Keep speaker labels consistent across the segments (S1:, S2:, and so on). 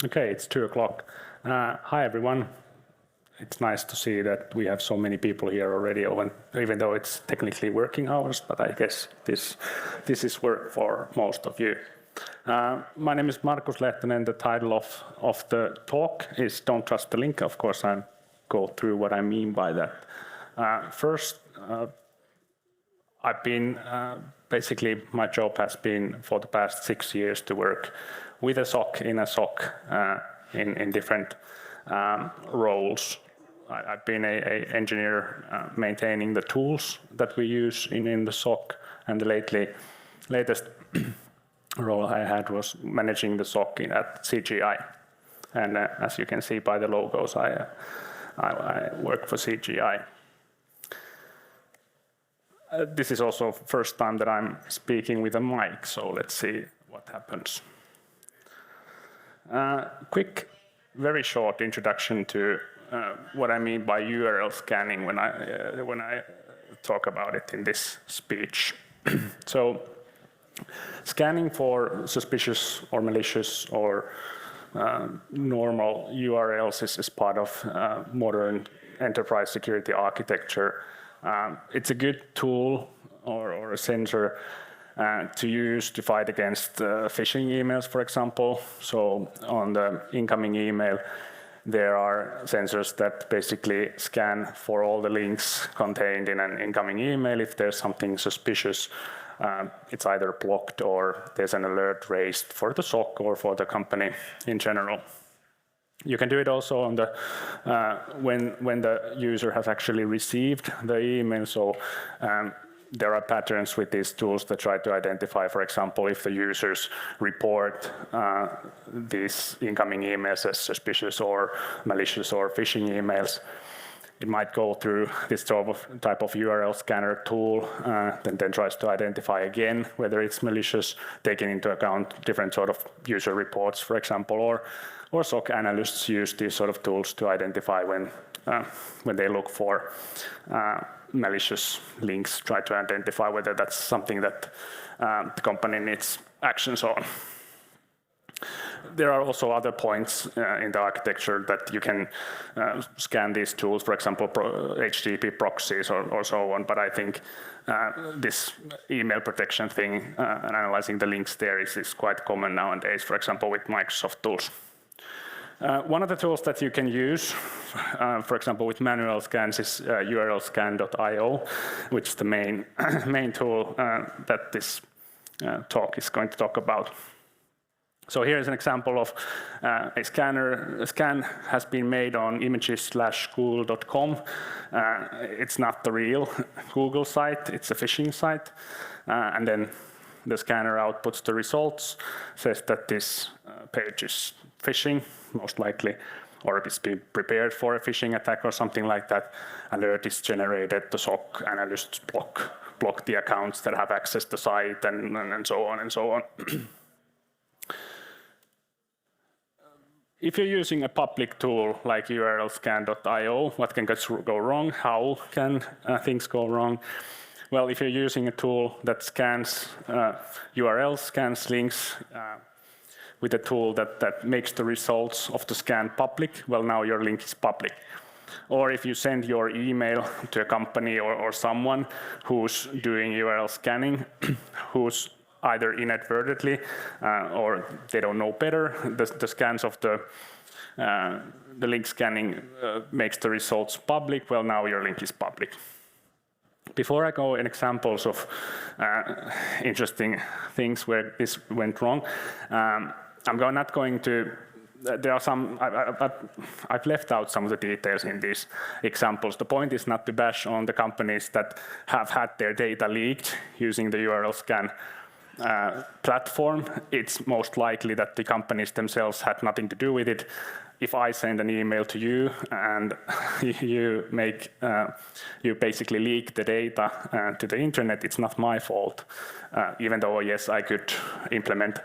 S1: Okay, it's 2 o'clock. Hi everyone. It's nice to see that we have so many people here already, even though it's technically working hours, but I guess this is work for most of you. My name is Markus Lehtonen. The title of the talk is Don't Trust the Link. Of course, I'll go through what I mean by that. First, I've been, basically my job has been for the past 6 years to work with a SOC, in a SOC, in different roles. I've been an engineer maintaining the tools that we use in the SOC, and the latest role I had was managing the SOC at CGI. And as you can see by the logos, I work for CGI. This is also first time that I'm speaking with a mic, so let's see what happens. Quick, very short introduction to what I mean by URL scanning when I talk about it in this speech. So, scanning for suspicious or malicious or normal URLs is part of modern enterprise security architecture. It's a good tool or a sensor to use to fight against phishing emails, for example. So on the incoming email, there are sensors that basically scan for all the links contained in an incoming email. If there's something suspicious, it's either blocked or there's an alert raised for the SOC or for the company in general. You can do it also on the when the user has actually received the email. So there are patterns with these tools that try to identify, for example, if the users report these incoming emails as suspicious or malicious or phishing emails. It might go through this type of URL scanner tool, then tries to identify again whether it's malicious, taking into account different sort of user reports, for example, or SOC analysts use these sort of tools to identify when they look for malicious links, try to identify whether that's something that the company needs actions on. There are also other points in the architecture that you can scan these tools, for example, HTTP proxies or so on, but I think this email protection thing and analyzing the links there is quite common nowadays, for example, with Microsoft tools. One of the tools that you can use, for example, with manual scans is urlscan.io, which is the main tool that this talk is going to talk about. So here is an example of a scan has been made on images/google.com. It's not the real Google site, it's a phishing site. And then the scanner outputs the results, says that this page is phishing, most likely, or it's been prepared for a phishing attack or something like that. Alert is generated, the SOC analysts block the accounts that have access to the site, and so on and so on. If you're using a public tool like urlscan.io, what can go wrong? How can things go wrong? Well, if you're using a tool that scans URLs, scans links with a tool that makes the results of the scan public, well, now your link is public. Or if you send your email to a company or someone who's doing URL scanning, who's either inadvertently or they don't know better, the scans of the link scanning makes the results public, well, now your link is public. Before I go in examples of interesting things where this went wrong, I'm not going to, there are some, I've left out some of the details in these examples. The point is not to bash on the companies that have had their data leaked using the URL scan platform. It's most likely that the companies themselves had nothing to do with it. If I send an email to you and you basically leak the data to the internet, it's not my fault. Even though, yes, I could implement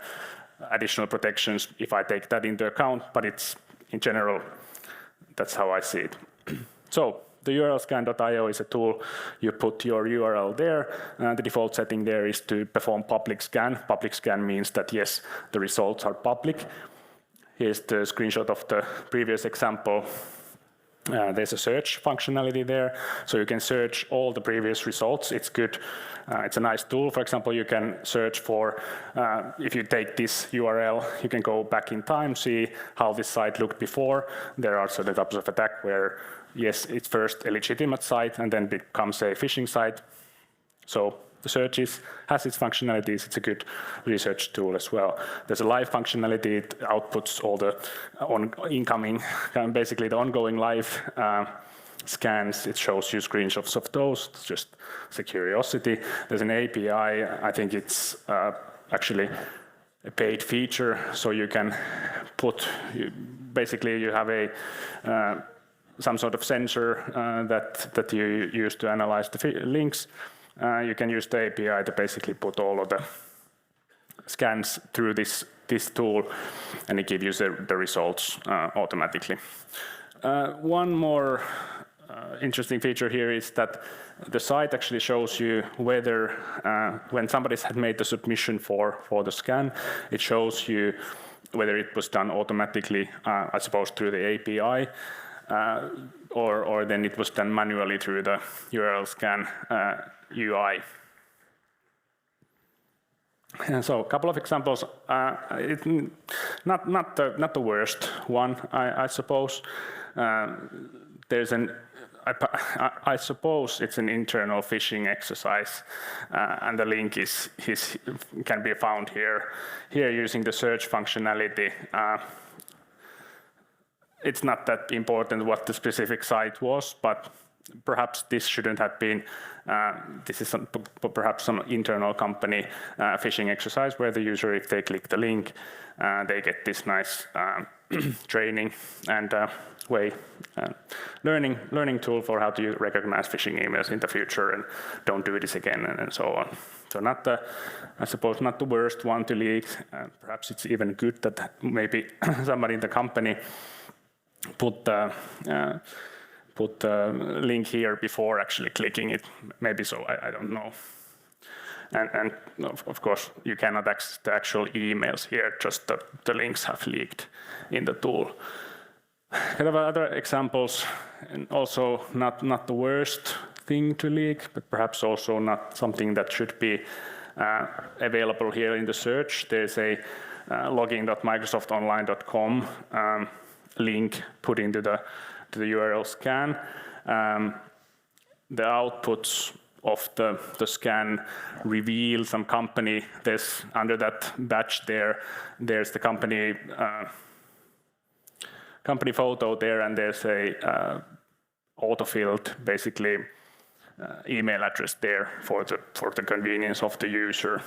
S1: additional protections if I take that into account, but it's, in general, that's how I see it. So, the urlscan.io is a tool. You put your URL there. The default setting there is to perform public scan. Public scan means that, yes, the results are public. Here's the screenshot of the previous example. There's a search functionality there, so you can search all the previous results. It's good. It's a nice tool. For example, you can search for, if you take this URL, you can go back in time, see how this site looked before. There are certain types of attack where, yes, it's first a legitimate site and then becomes a phishing site. So the search has its functionalities. It's a good research tool as well. There's a live functionality. It outputs all the incoming, basically the ongoing live scans. It shows you screenshots of those, just as a curiosity. There's an API. I think it's actually a paid feature, so you can put, basically you have a some sort of sensor that you use to analyze the links. You can use the API to basically put all of the scans through this tool, and it gives you the results automatically. One more interesting feature here is that the site actually shows you whether, when somebody had made the submission for the scan, it shows you whether it was done automatically, I suppose, through the API, or then it was done manually through the URL scan UI. And so a couple of examples. Not the worst one, I suppose. There's I suppose it's an internal phishing exercise, and the link can be found here using the search functionality. It's not that important what the specific site was, but perhaps this shouldn't have been. This is perhaps some internal company phishing exercise where the user, if they click the link, they get this nice training and learning tool for how to recognize phishing emails in the future and don't do this again and so on. So I suppose not the worst one to leak. Perhaps it's even good that maybe somebody in the company put the link here before actually clicking it. Maybe so, I don't know. And of course, you cannot access the actual emails here, just the links have leaked in the tool. Kind of other examples, and also not the worst thing to leak, but perhaps also not something that should be available here in the search. There's a login.microsoftonline.com link put into the URL scan. The outputs of the scan reveal some company. There's under that batch there's the company photo there, and there's a auto-filled basically email address there for the convenience of the user.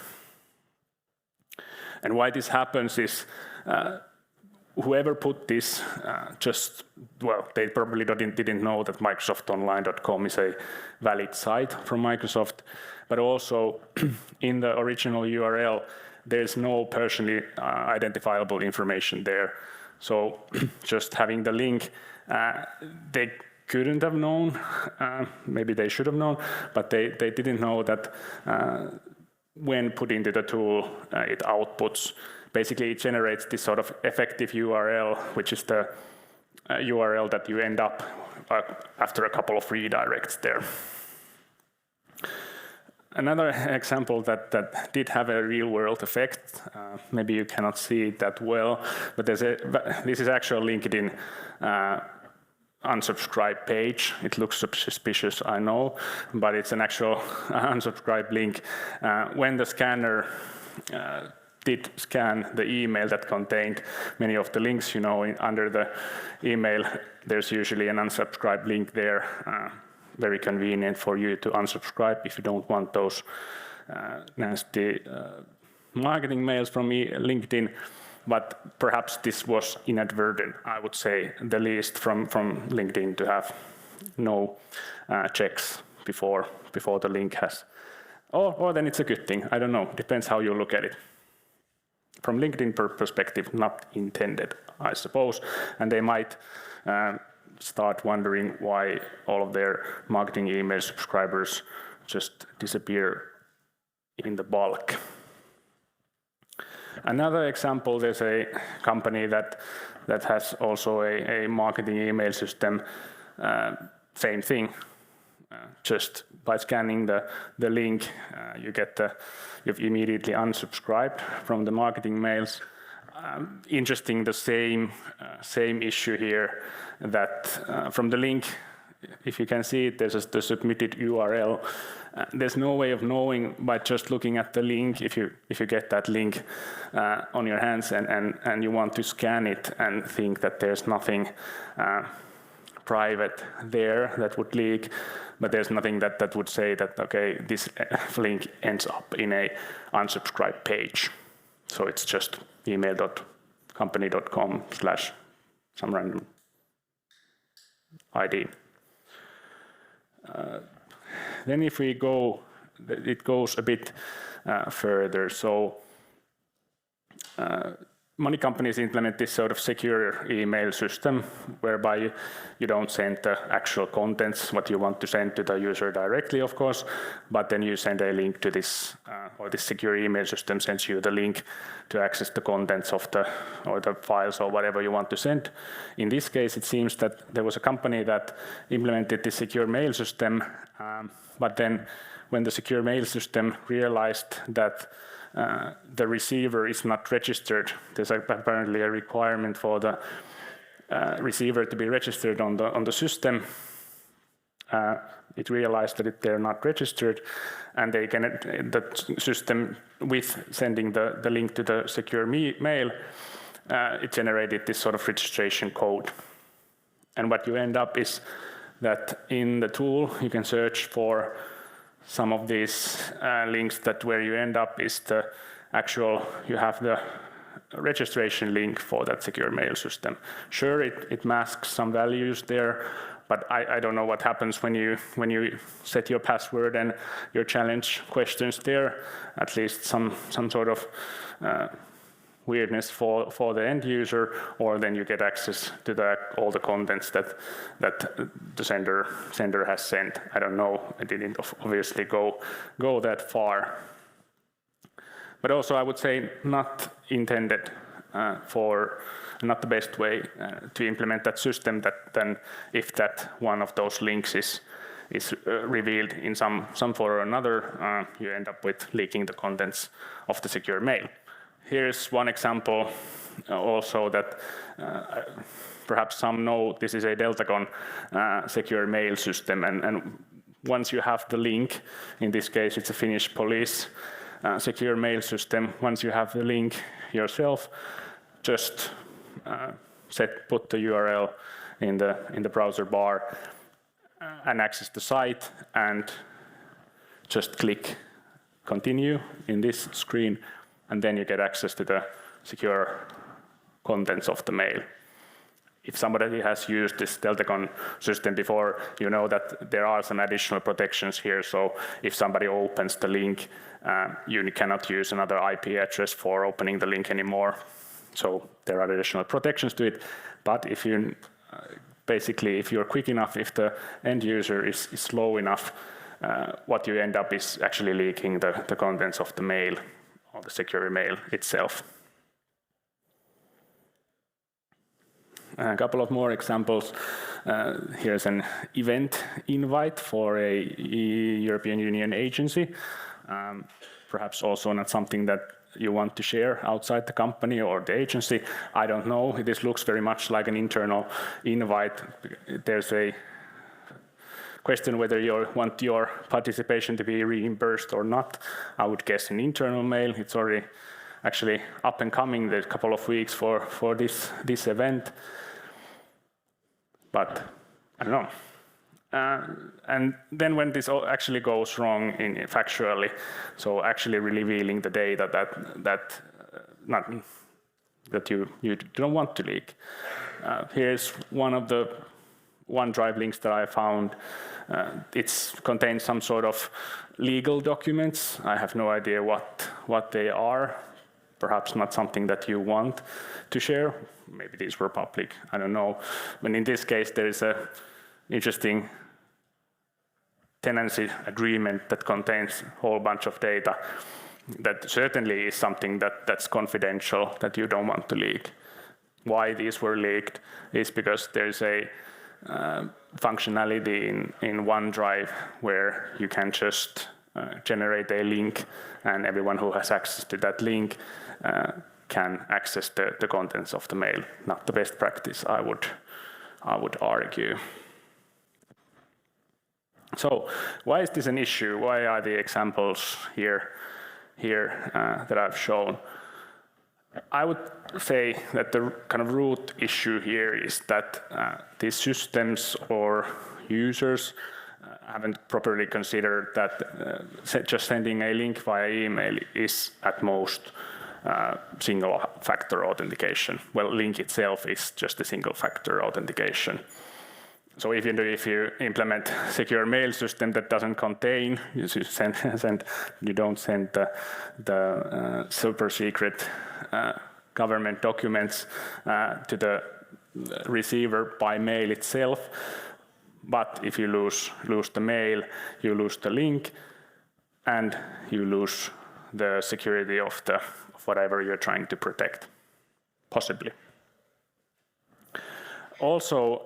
S1: And why this happens is whoever put this they probably didn't know that microsoftonline.com is a valid site from Microsoft, but also in the original URL, there's no personally identifiable information there. So just having the link, they couldn't have known, maybe they should have known, but they didn't know that when put into the tool, it outputs. Basically, it generates this sort of effective URL, which is the URL that you end up after a couple of redirects there. Another example that did have a real-world effect, maybe you cannot see it that well, but this is actual LinkedIn unsubscribe page. It looks suspicious, I know, but it's an actual unsubscribe link. When the scanner did scan the email that contained many of the links, under the email, there's usually an unsubscribe link there. Very convenient for you to unsubscribe if you don't want those nasty marketing mails from LinkedIn. But perhaps this was inadvertent, I would say, the least from LinkedIn to have no checks before the link has. Or then it's a good thing. I don't know. Depends how you look at it. From LinkedIn perspective, not intended, I suppose. And they might start wondering why all of their marketing email subscribers just disappear in the bulk. Another example, there's a company that has also a marketing email system. Same thing. Just by scanning the link, you've immediately unsubscribed from the marketing mails. Interesting, the same issue here, that from the link, if you can see it, there's the submitted URL. There's no way of knowing by just looking at the link, if you get that link on your hands and you want to scan it and think that there's nothing private there that would leak, but there's nothing that would say that, okay, this link ends up in a unsubscribed page. So it's just email.company.com/some random ID. Then if we go, it goes a bit further. So many companies implement this sort of secure email system whereby you don't send the actual contents, what you want to send to the user directly, of course, but then you send a link to this, or this secure email system sends you the link to access the contents of the files or whatever you want to send. In this case, it seems that there was a company that implemented this secure mail system, but then when the secure mail system realized that the receiver is not registered, there's apparently a requirement for the receiver to be registered on the system. It realized that they're not registered, and the system, with sending the link to the secure mail, it generated this sort of registration code. And what you end up is that in the tool you can search for some of these links, that where you end up is the actual, you have the registration link for that secure mail system. Sure, it masks some values there, but I don't know what happens when you set your password and your challenge questions there. At least some sort of weirdness for the end user, or then you get access to all the contents that the sender has sent. I don't know. It didn't obviously go that far. But also, I would say not intended for, not the best way to implement that system, that then if that one of those links is revealed in some form or another, you end up with leaking the contents of the secure mail. Here's one example also that perhaps some know. This is a Deltagon secure mail system, and once you have the link, in this case it's a Finnish police secure mail system, once you have the link yourself, just put the URL in the browser bar and access the site, and just click continue in this screen, and then you get access to the secure contents of the mail. If somebody has used this Deltagon system before, you know that there are some additional protections here. So if somebody opens the link, you cannot use another IP address for opening the link anymore. So there are additional protections to it. But if you basically, if you're quick enough, if the end user is slow enough, what you end up is actually leaking the contents of the mail, or the secure mail itself. A couple of more examples. Here's an event invite for a European Union agency. Perhaps also not something that you want to share outside the company or the agency. I don't know. This looks very much like an internal invite. There's a question whether you want your participation to be reimbursed or not. I would guess an internal mail. It's already actually up and coming. There's a couple of weeks for this event. But I don't know. And then when this actually goes wrong factually, so actually revealing the data that you don't want to leak. Here's one of the OneDrive links that I found. It contains some sort of legal documents. I have no idea what they are. Perhaps not something that you want to share. Maybe these were public, I don't know. But in this case, there is a interesting tenancy agreement that contains a whole bunch of data. that certainly is something that's confidential, that you don't want to leak. Why these were leaked is because there's a functionality in OneDrive where you can just generate a link, and everyone who has access to that link can access the contents of the mail. Not the best practice, I would argue. So why is this an issue? Why are the examples here that I've shown? I would say that the kind of root issue here is that these systems or users haven't properly considered that just sending a link via email is at most single factor authentication. Well, link itself is just a single factor authentication. So if you implement secure mail system that doesn't contain, you don't send the super secret government documents to the receiver by mail itself. But if you lose the mail, you lose the link, and you lose the security of whatever you're trying to protect, possibly. Also,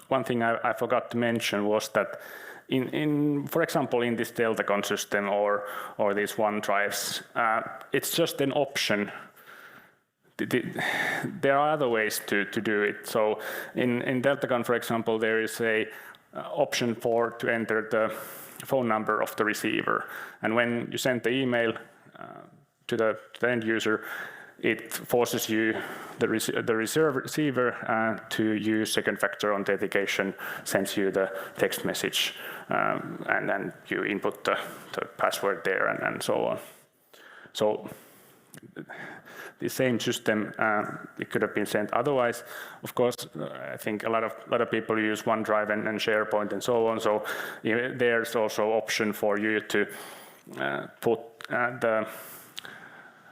S1: one thing I forgot to mention was that for example, in this Deltacon system or these OneDrives, it's just an option. There are other ways to do it. So in Deltacon, for example, there is a option to enter the phone number of the receiver. And when you send the email to the end user, it forces you, the receiver, to use second factor authentication, sends you the text message, and then you input the password there and so on. So the same system, it could have been sent otherwise. Of course, I think a lot of people use OneDrive and SharePoint and so on. So there's also option for you to put the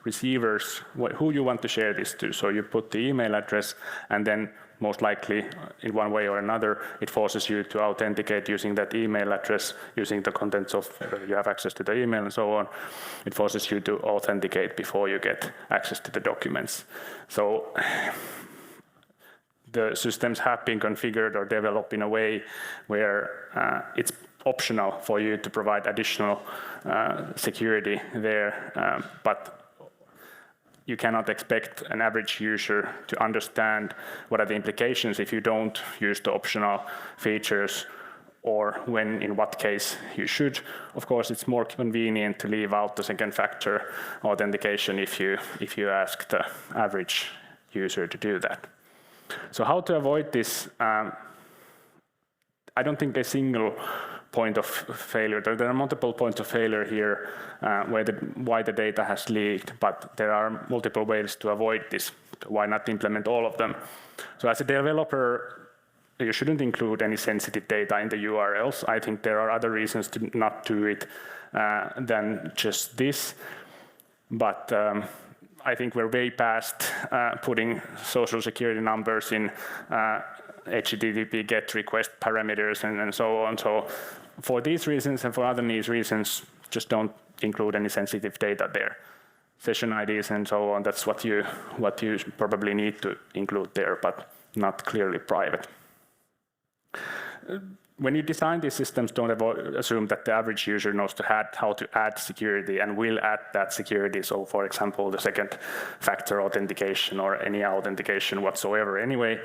S1: receivers who you want to share this to. So you put the email address, and then most likely in one way or another it forces you to authenticate using that email address, using the contents of you have access to the email and so on. It forces you to authenticate before you get access to the documents. So the systems have been configured or developed in a way where it's optional for you to provide additional security there, but you cannot expect an average user to understand what are the implications if you don't use the optional features, or in what case you should. Of course, it's more convenient to leave out the second factor authentication if you ask the average user to do that. So how to avoid this? I don't think a single point of failure. There are multiple points of failure here why the data has leaked, but there are multiple ways to avoid this. Why not implement all of them? So as a developer, you shouldn't include any sensitive data in the URLs. I think there are other reasons to not do it than just this. But I think we're way past putting social security numbers in HTTP GET request parameters and so on. So for these reasons and for other reasons, just don't include any sensitive data there. Session IDs and so on, that's what you probably need to include there, but not clearly private. When you design these systems, don't assume that the average user knows how to add security and will add that security. So for example, the second factor authentication or any authentication whatsoever anyway,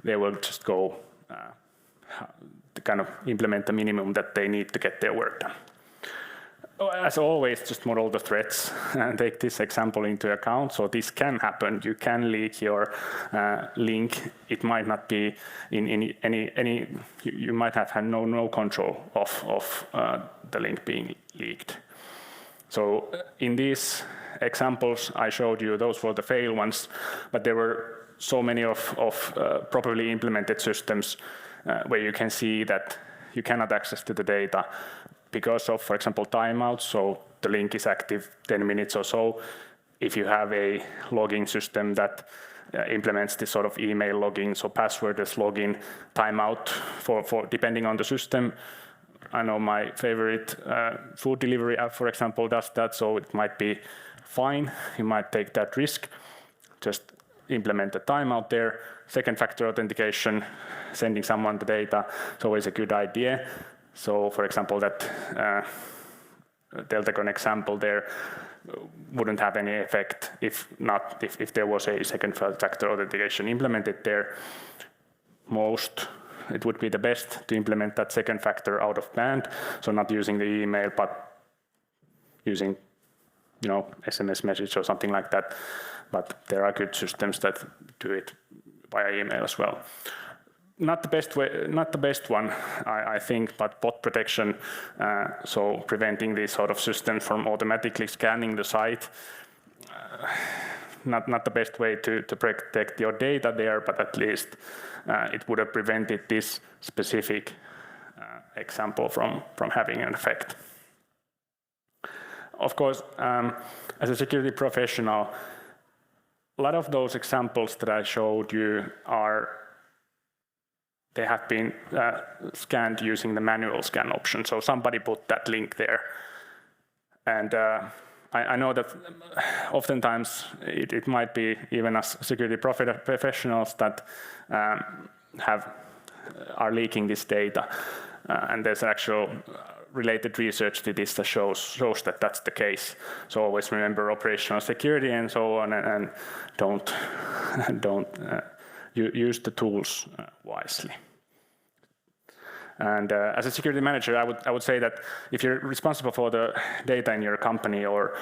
S1: they will just go to kind of implement the minimum that they need to get their work done. As always, just model the threats and take this example into account. So this can happen. You can leak your link. It might not be in any. You might have had no control of the link being leaked. So in these examples I showed you, those were the fail ones, but there were so many of properly implemented systems where you can see that you cannot access to the data because of, for example, timeouts. So the link is active 10 minutes or so. If you have a logging system that implements this sort of email logging, so passwordless login, timeout for depending on the system, I know my favorite food delivery app, for example, does that, so it might be fine. You might take that risk. Just implement the timeout there. Second factor authentication, sending someone the data, is always a good idea. So, for example, that Deltacon example there wouldn't have any effect if there was a second factor authentication implemented there. It would be the best to implement that second factor out of band, so not using the email, but using SMS message or something like that. But there are good systems that do it via email as well. Not the best way, not the best one, I think, but bot protection, so preventing these sort of systems from automatically scanning the site. Not the best way to protect your data there, but at least it would have prevented this specific example from having an effect. Of course, as a security professional, a lot of those examples that I showed you they have been scanned using the manual scan option. So somebody put that link there. And I know that oftentimes it might be even as security professionals that are leaking this data. And there's actual related research to this that shows that that's the case. So always remember operational security and so on, and don't use the tools wisely. And as a security manager, I would say that if you're responsible for the data in your company or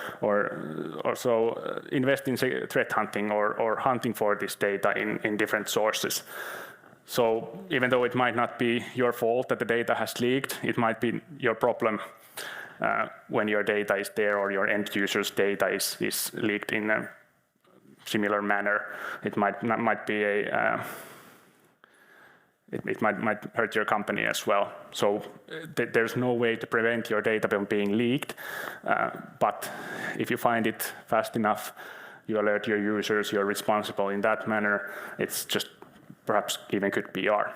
S1: so, invest in threat hunting or hunting for this data in different sources. So even though it might not be your fault that the data has leaked, it might be your problem when your data is there or your end user's data is leaked in a similar manner. It might be it might hurt your company as well. So there's no way to prevent your data from being leaked, but if you find it fast enough, you alert your users, you're responsible in that manner. It's just perhaps even good PR.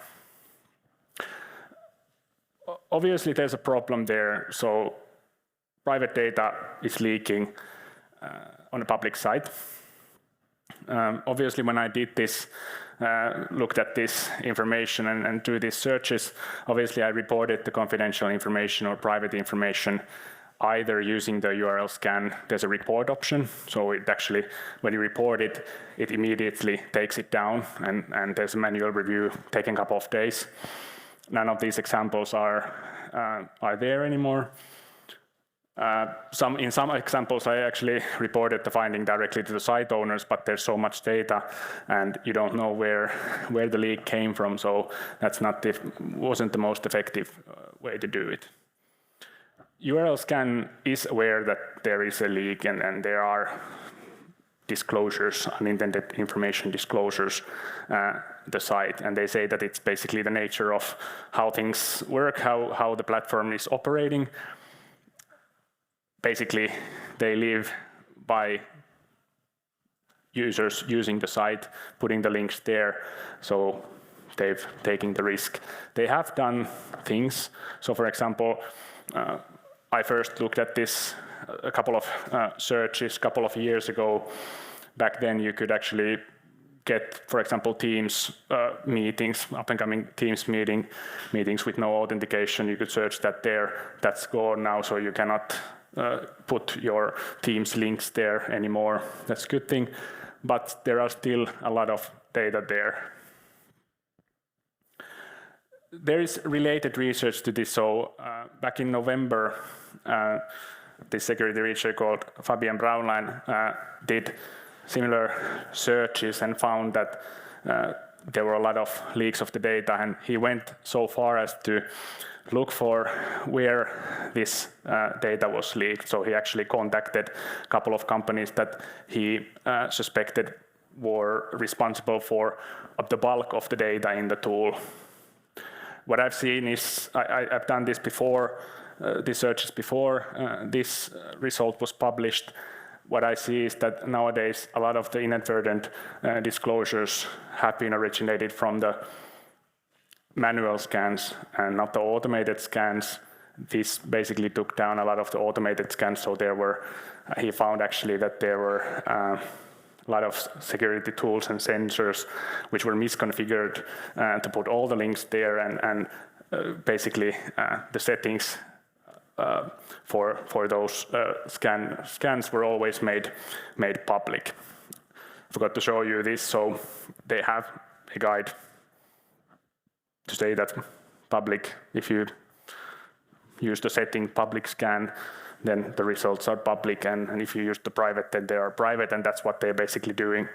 S1: Obviously, there's a problem there. So private data is leaking on a public site. Obviously, when I did this, looked at this information and do these searches, obviously I reported the confidential information or private information either using the URL scan. There's a report option, so it actually, when you report it, it immediately takes it down, and there's a manual review taking a couple of days. None of these examples are there anymore. In some examples, I actually reported the finding directly to the site owners, but there's so much data, and you don't know where the leak came from, so that's wasn't the most effective way to do it. URL scan is aware that there is a leak, and there are disclosures, unintended information disclosures, the site, and they say that it's basically the nature of how things work, how the platform is operating. Basically, they live by users using the site, putting the links there, so they've taken the risk. They have done things. So for example, I first looked at this a couple of searches a couple of years ago. Back then you could actually get, for example, Teams meetings, up-and-coming Teams meetings with no authentication. You could search that there. That's gone now, so you cannot put your Teams links there anymore. That's a good thing, but there are still a lot of data there. There is related research to this. So back in November, this security researcher called Fabian Braunlein did similar searches and found that there were a lot of leaks of the data, and he went so far as to look for where this data was leaked. So he actually contacted a couple of companies that he suspected were responsible for the bulk of the data in the tool. What I've seen is, I've done this before, these searches before this result was published. What I see is that nowadays a lot of the inadvertent disclosures have been originated from the manual scans and not the automated scans. this basically took down a lot of the automated scans. So he found actually that there were a lot of security tools and sensors which were misconfigured to put all the links there, and basically the settings for those scans were always made public. Forgot to show you this. So they have a guide to say that public, if you use the setting public scan, then the results are public, and if you use the private, then they are private, and that's what they're basically doing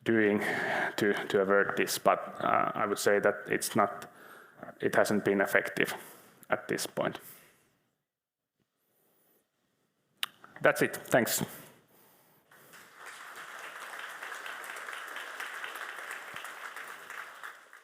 S1: to avert this. But I would say that it hasn't been effective at this point. That's it. Thanks.